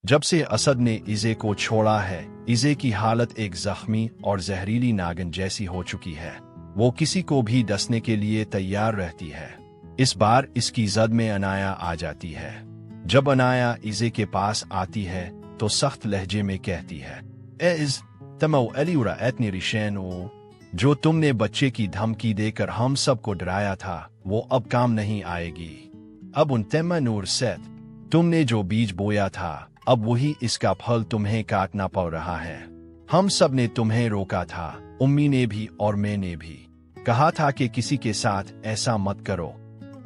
जब से असद ने इज़े को छोड़ा है, इज़े की हालत एक जख्मी और जहरीली नागिन जैसी हो चुकी है। वो किसी को भी डसने के लिए तैयार रहती है। इस बार इसकी जद में अनाया आ जाती है। जब अनाया इज़े के पास आती है तो सख्त लहजे में कहती है, एज़ तमो अलीरा एतनी रिशैनो, जो तुमने बच्चे की धमकी देकर हम सबको डराया था वो अब काम नहीं आएगी। अब उन तेमा नूर सेत, तुमने जो बीज बोया था अब वही इसका फल तुम्हें काटना पड़ रहा है। हम सब ने तुम्हें रोका था, उम्मी ने भी और मैंने भी कहा था कि किसी के साथ ऐसा मत करो।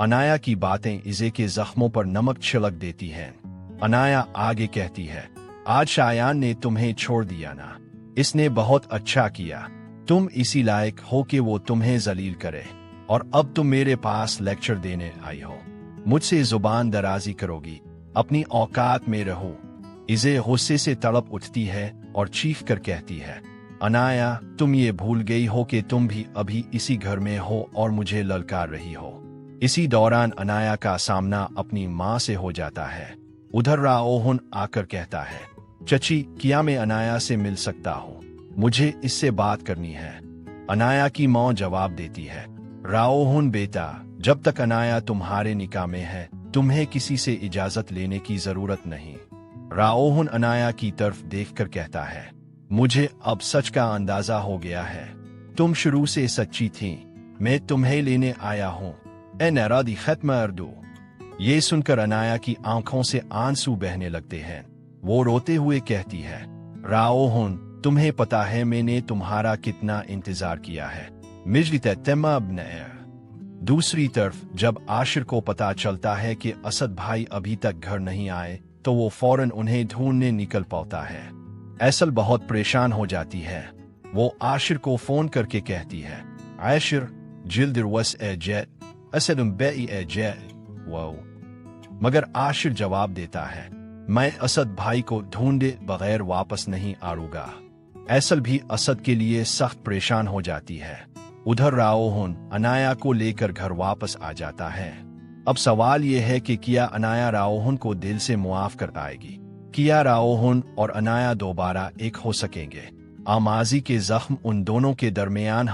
अनाया की बातें इज़े के जख्मों पर नमक छिड़क देती हैं। अनाया आगे कहती है, आज शायान ने तुम्हें छोड़ दिया ना, इसने बहुत अच्छा किया। तुम इसी लायक हो कि वो तुम्हें जलील करे, और अब तुम मेरे पास लेक्चर देने आई हो। मुझसे जुबान दराजी करोगी, अपनी औकात में रहो। इज़े गुस्से से तड़प उठती है और चीख कर कहती है, अनाया तुम ये भूल गई हो कि तुम भी अभी इसी घर में हो और मुझे ललकार रही हो। इसी दौरान अनाया का सामना अपनी माँ से हो जाता है। उधर राओहुन आकर कहता है, चची क्या मैं अनाया से मिल सकता हूँ? मुझे इससे बात करनी है। अनाया की माँ जवाब देती है, राओहुन बेटा, जब तक अनाया तुम्हारे निकाह में है तुम्हें किसी से इजाजत लेने की जरूरत नहीं। राओहुन अनाया की तरफ देखकर कहता है, मुझे अब सच का अंदाजा हो गया है। तुम शुरू से सच्ची थी, मैं तुम्हें लेने आया हूँ। ए नरादी खत्म अर्दू। ये सुनकर अनाया की आंखों से आंसू बहने लगते हैं। वो रोते हुए कहती है, राओहुन तुम्हें पता है मैंने तुम्हारा कितना इंतजार किया है। दूसरी तरफ जब आशिर को पता चलता है कि असद भाई अभी तक घर नहीं आए तो वो फौरन उन्हें ढूंढने निकल पड़ता है। ऐसल बहुत परेशान हो जाती है। वो आशिर को फोन करके कहती है, आशिर जिल्दिर वस ए जेट असदुम बेई ए जेट वो। मगर आशिर जवाब देता है, मैं असद भाई को ढूंढे बगैर वापस नहीं आऊंगा। ऐसल भी असद के लिए सख्त परेशान हो जाती है। उधर राओहुन अनाया को लेकर घर वापस आ जाता है। अब सवाल यह है कि क्या अनाया राओहुन को दिल से मुआफ कर पाएगी? क्या राओहुन और अनाया दोबारा एक हो सकेंगे? माजी के जख्म उन दोनों के दरमियान हम